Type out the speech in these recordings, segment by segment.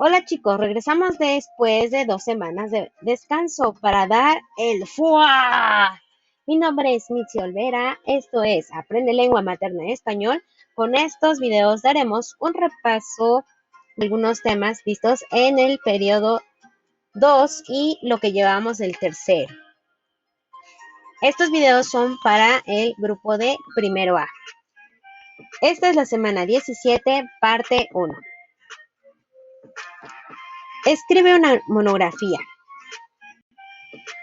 Hola chicos, regresamos después de 2 semanas de descanso para dar el ¡fua! Mi nombre es Mitzi Olvera, esto es Aprende Lengua Materna en Español. Con estos videos daremos un repaso de algunos temas vistos en el periodo 2 y lo que llevamos del tercero. Estos videos son para el grupo de primero A. Esta es la semana 17, parte 1. Escribe una monografía.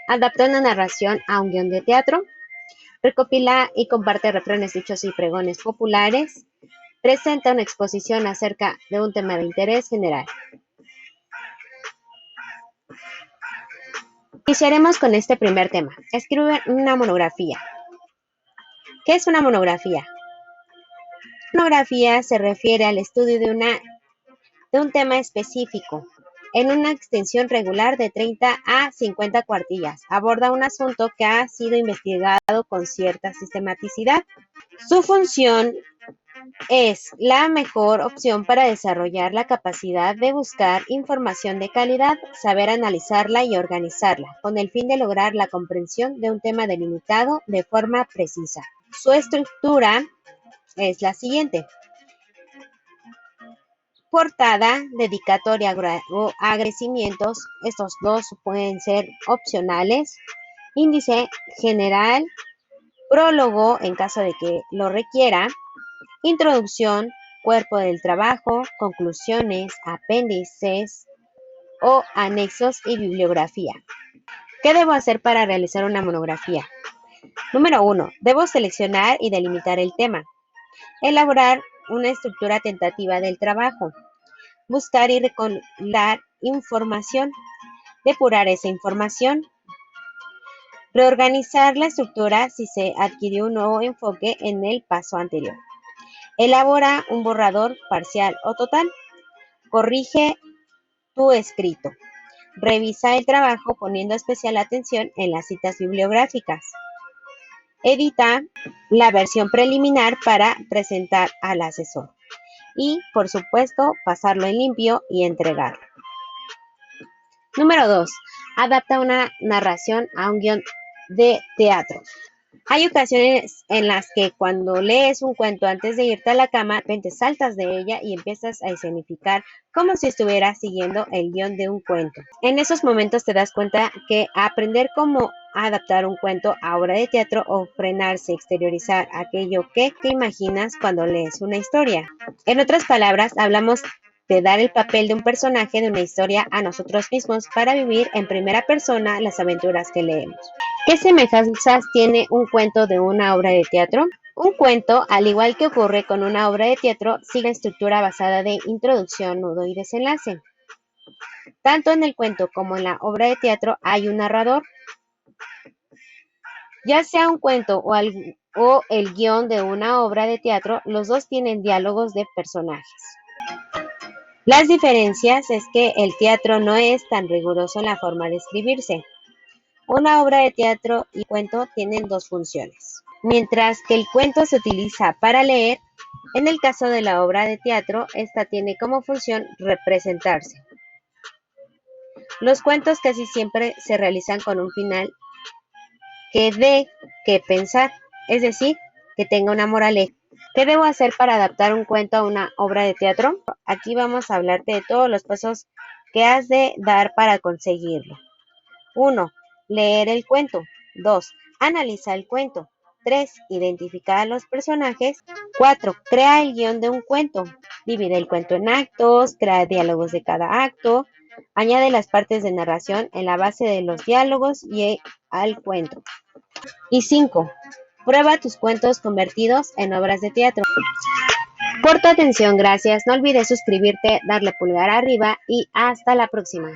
Adapta una narración a un guión de teatro. Recopila y comparte refranes, dichos y pregones populares. Presenta una exposición acerca de un tema de interés general. Iniciaremos con este primer tema. Escribe una monografía. ¿Qué es una monografía? Monografía se refiere al estudio de un tema específico en una extensión regular de 30 a 50 cuartillas. Aborda un asunto que ha sido investigado con cierta sistematicidad. Su función es la mejor opción para desarrollar la capacidad de buscar información de calidad, saber analizarla y organizarla, con el fin de lograr la comprensión de un tema delimitado de forma precisa. Su estructura es la siguiente: portada, dedicatoria o agradecimientos, estos dos pueden ser opcionales, índice general, prólogo en caso de que lo requiera, introducción, cuerpo del trabajo, conclusiones, apéndices o anexos y bibliografía. ¿Qué debo hacer para realizar una monografía? Número 1. Debo seleccionar y delimitar el tema. Elaborar una estructura tentativa del trabajo. Buscar y recopilar información. Depurar esa información. Reorganizar la estructura si se adquirió un nuevo enfoque en el paso anterior. Elabora un borrador parcial o total. Corrige tu escrito. Revisa el trabajo poniendo especial atención en las citas bibliográficas. Edita la versión preliminar para presentar al asesor. Y, por supuesto, pasarlo en limpio y entregarlo. Número 2. Adapta una narración a un guión de teatro. Hay ocasiones en las que cuando lees un cuento antes de irte a la cama, de repente saltas de ella y empiezas a escenificar como si estuvieras siguiendo el guión de un cuento. En esos momentos te das cuenta que aprender cómo adaptar un cuento a obra de teatro o frenarse, exteriorizar aquello que te imaginas cuando lees una historia. En otras palabras, hablamos de dar el papel de un personaje de una historia a nosotros mismos para vivir en primera persona las aventuras que leemos. ¿Qué semejanzas tiene un cuento de una obra de teatro? Un cuento, al igual que ocurre con una obra de teatro, sigue una estructura basada de introducción, nudo y desenlace. Tanto en el cuento como en la obra de teatro hay un narrador. Ya sea un cuento o el guión de una obra de teatro, los dos tienen diálogos de personajes. Las diferencias es que el teatro no es tan riguroso en la forma de escribirse. Una obra de teatro y cuento tienen dos funciones. Mientras que el cuento se utiliza para leer, en el caso de la obra de teatro, esta tiene como función representarse. Los cuentos casi siempre se realizan con un final que dé que pensar, es decir, que tenga una moraleja. ¿Qué debo hacer para adaptar un cuento a una obra de teatro? Aquí vamos a hablarte de todos los pasos que has de dar para conseguirlo. 1. Leer el cuento. 2. Analiza el cuento. 3. Identifica a los personajes. 4. Crea el guión de un cuento. Divide el cuento en actos, crea diálogos de cada acto, añade las partes de narración en la base de los diálogos y al cuento. Y 5. Prueba tus cuentos convertidos en obras de teatro. Por tu atención, gracias. No olvides suscribirte, darle pulgar arriba y hasta la próxima.